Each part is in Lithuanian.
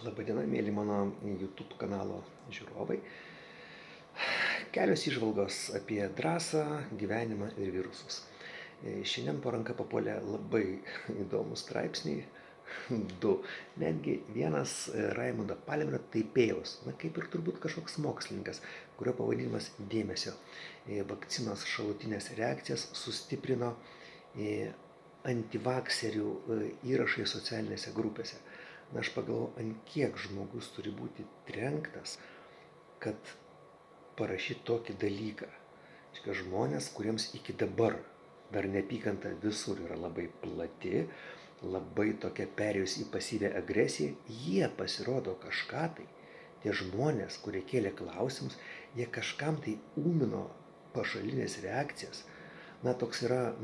Labadiena, mėly mano YouTube kanalo žiūrovai. Kelios įžvalgos apie drąsą, gyvenimą ir virusus. Šiandien po ranka papuolė labai įdomus straipsniai. Du. Netgi vienas Raimundo Palmerio Taipėjaus, kaip ir turbūt kažkoks mokslininkas, kurio pavadinimas dėmesio. Vakcinos šalutinės reakcijas sustiprino antivakserių įrašai socialinėse grupėse. Aš pagalvoju, ant kiek žmogus turi būti trenktas, kad parašyti tokį dalyką. Žmonės, kuriems iki dabar dar neapykanta visur yra labai plati, labai tokia perėjus į pasyvę agresiją, jie pasirodo kažką tai. Tie žmonės, kurie kėlė klausimus, jie kažkam tai ūmino pašalinės reakcijas. Toks yra,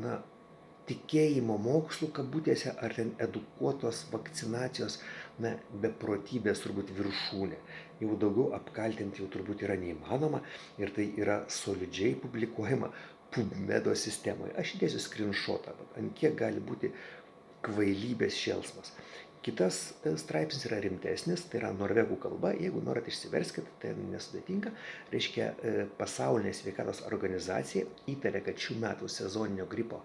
tikėjimo mokslų kabutėse ar ten edukuotos vakcinacijos, beprotybės turbūt viršūnė. Jau daugiau apkaltinti jau turbūt yra neįmanoma ir tai yra solidžiai publikuojama PubMedo sistemoje. Aš įdėsiu screenshotą, ant kiek gali būti kvailybės šėlsmas. Kitas straipsnis yra rimtesnis, tai yra norvegų kalba, jeigu norit išsiverskit, tai nesudėtinga. Reiškia, Pasaulinė sveikatos organizacija įtarė, kad šių metų sezoninio gripo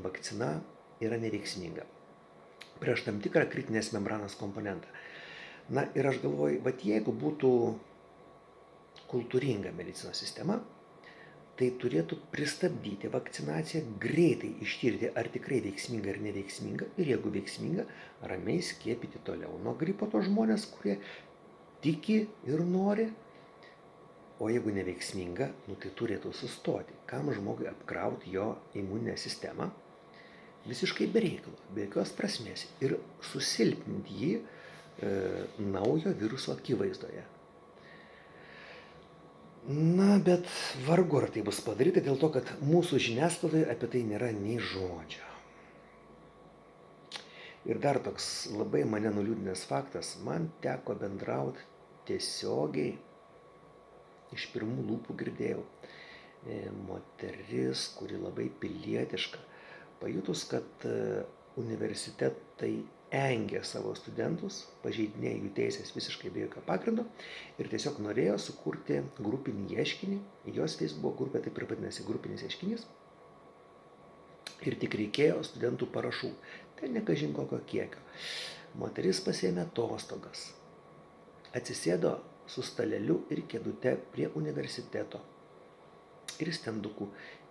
vakcina yra neveiksminga prieš tam tikrą kritinės membranos komponentą. Ir aš galvoju, jeigu būtų kultūringa medicinos sistema, tai turėtų pristabdyti vakcinaciją, greitai ištirti, ar tikrai veiksminga ar neveiksminga, ir jeigu veiksminga, ramiai skiepyti toliau nuo gripo tos žmonės, kurie tiki ir nori. O jeigu neveiksminga, tai turėtų sustoti. Kam žmogui apkrauti jo imuninę sistemą visiškai be reikalo, be jokios prasmės ir susilpninti jį naujo viruso akivaizdoje. Bet vargu ar tai bus padaryta dėl to, kad mūsų žiniasklaidoje apie tai nėra nei žodžio. Ir dar toks labai mane nuliūdinęs faktas, man teko bendrauti tiesiogiai, iš pirmų lūpų girdėjau, moteris, kuri labai pilietiška, pajutus, kad universitetai engia savo studentus, pažeidinėja jų teisės visiškai be jokio pagrindo ir tiesiog norėjo sukurti grupinį ieškinį, jos Facebook grupė taip ir vadinasi grupinis ieškinys, ir tik reikėjo studentų parašų, tai ne kažin kokio kiekio. Moteris pasiėmė atostogas, atsisėdo su staleliu ir kėdute prie universiteto ir stendukų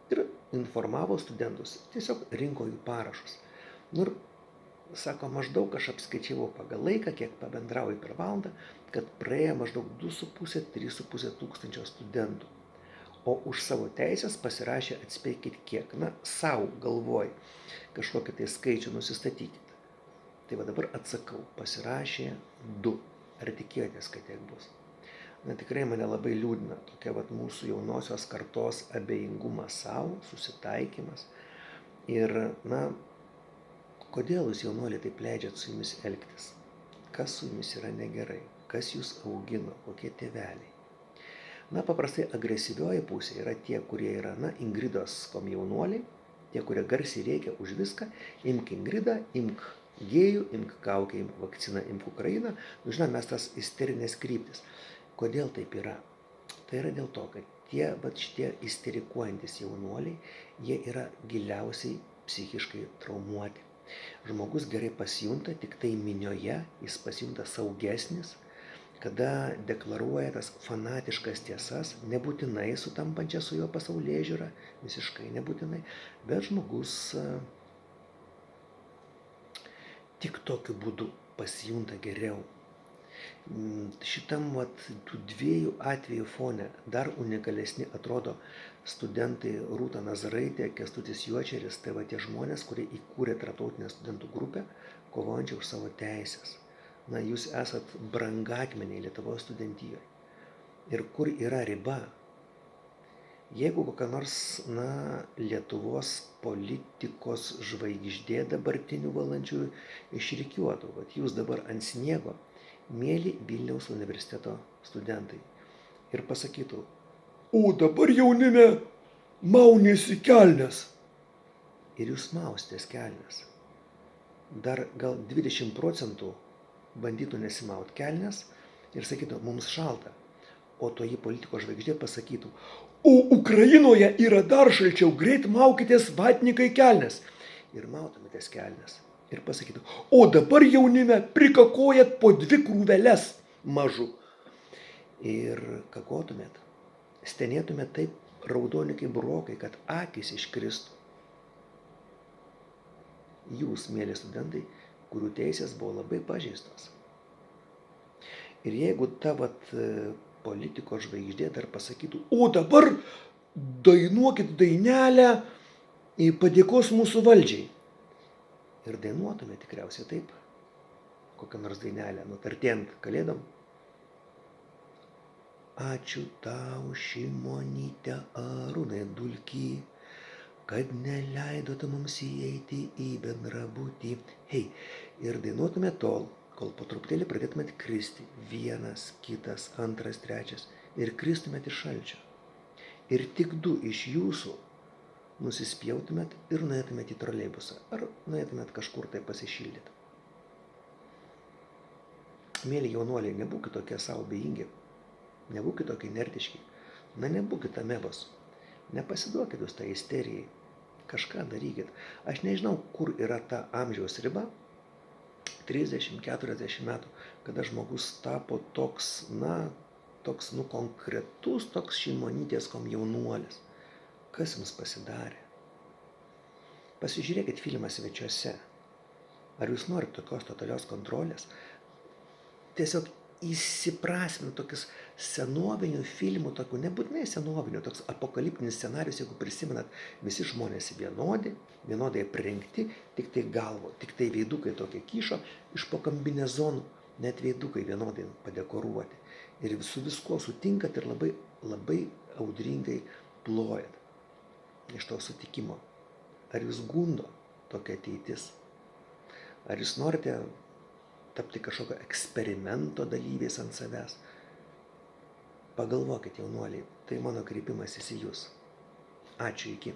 ir informavo studentus, tiesiog rinko jų parašus. Ir sako, maždaug aš apskaičiavau pagal laiką, kiek pabendrauju per valandą, kad praėjo maždaug 2,5–3,5 tūkstančio studentų. O už savo teisės pasirašė, atspėkit kiek, savo galvoj kažkokį tai skaičių nusistatykit. Tai dabar atsakau, pasirašė 2. Ar tikėjotės, kad tiek bus? Tikrai mane labai liūdina tokia mūsų jaunosios kartos abejingumas savo, susitaikymas. Ir, kodėl jūs jaunuoliai taip leidžiat su jumis elgtis? Kas su jumis yra negerai? Kas jūs augino? Kokie tėveliai? Paprastai agresyvioji pusė yra tie, kurie yra, Ingridos komjaunuoliai, tie, kurie garsiai rėkia už viską, imk Ingridą, imk gėjų, imk kaukę, imk vakciną, imk Ukrainą. Mes tas isterinės kryptis. Kodėl taip yra? Tai yra dėl to, kad šitie isterikuojantis jaunuoliai, jie yra giliausiai psichiškai traumuoti. Žmogus gerai pasijunta, tik tai minioje, jis pasijunta saugesnis, kada deklaruoja tas fanatiškas tiesas, nebūtinai sutampančias su jo pasaulėžiūra, visiškai nebūtinai, bet žmogus tik tokiu būdu pasijunta geriau. Šitam tų dviejų atvejų fone dar unikalesni atrodo studentai Rūta Nazaraitė, Kęstutis Juočeris, tai tie žmonės, kurie įkūrė tarptautinę studentų grupę, kovojančią už savo teisės. Jūs esat brangakmeniai Lietuvos studentijoje. Ir kur yra riba? Jeigu kokia nors, Lietuvos politikos žvaigždė dabartinių valančių išrikiuotų, jūs dabar ant sniego, mėly Vilniaus universiteto studentai, ir pasakytų, o dabar jaunime mauniesi kelnes. Ir jūs maustės kelnes. Dar gal 20% bandytų nesimaut kelnes ir sakytų, mums šalta. O toji politikos žvaigždė pasakytų, o Ukrainoje yra dar šalčiau, greit maukitės vatnikai kelnes. Ir mautumėtės kelnes. Ir pasakytų, o dabar jaunime prikakojat po 2 krūveles mažų. Ir kakotumėt, stenėtumėt taip raudoni kaip burokai, kad akys iškristų. Jūs, mėly studentai, kurių teisės buvo labai pažeistos. Ir jeigu ta politikos žvaigždė dar pasakytų, o dabar dainuokit dainelę padėkos mūsų valdžiai. Ir dainuotume tikriausiai taip, kokią nors dainelę, nutartėjant kalėdom. Ačiū tau, Šimonyte Arūnai Dulky, kad neleidot mums įeiti į bendrabutį. Hei, ir dainuotume tol, kol po truputėlį pradėtumėt kristi. 1, 2, 2, 3 ir kristumėt iš šalčio. Ir tik 2 iš jūsų nusispjautumėt ir nuėtumėt į troleibusą. Ar nuėtumėt kažkur tai pasišildyti. Mėly jaunuoliai, nebūkit tokie savo bejingi. Nebūkit tokie inertiški. Nebūkit amebos. Nepasiduokit jūs tą isterijai. Kažką darykit. Aš nežinau, kur yra ta amžiaus riba. 30-40 metų, kada žmogus tapo toks konkretus, toks Šimonytės komjaunuolis. Kas jums pasidarė? Pasižiūrėkit filmą Svečiuose. Ar jūs norit tokios totalios kontrolės? Tiesiog įsiprasmint tokius senovinių filmų, tokių nebūtinai senovinių, toks apokaliptinis scenarius, jeigu prisimenat, visi žmonės vienodai aprengti, tik tai galvo, tik tai veidukai tokie kyšo, iš po kombinezonų, net veidukai vienodai padekoruoti. Ir su viskuo sutinkat ir labai, labai audringai plojat iš to sutikimo. Ar jūs gundo tokia ateitis? Ar jūs norite tapti kažkokio eksperimento dalyviais ant savęs? Pagalvokit, jaunuoliai, tai mano kreipimasis į jūs. Ačiū, iki.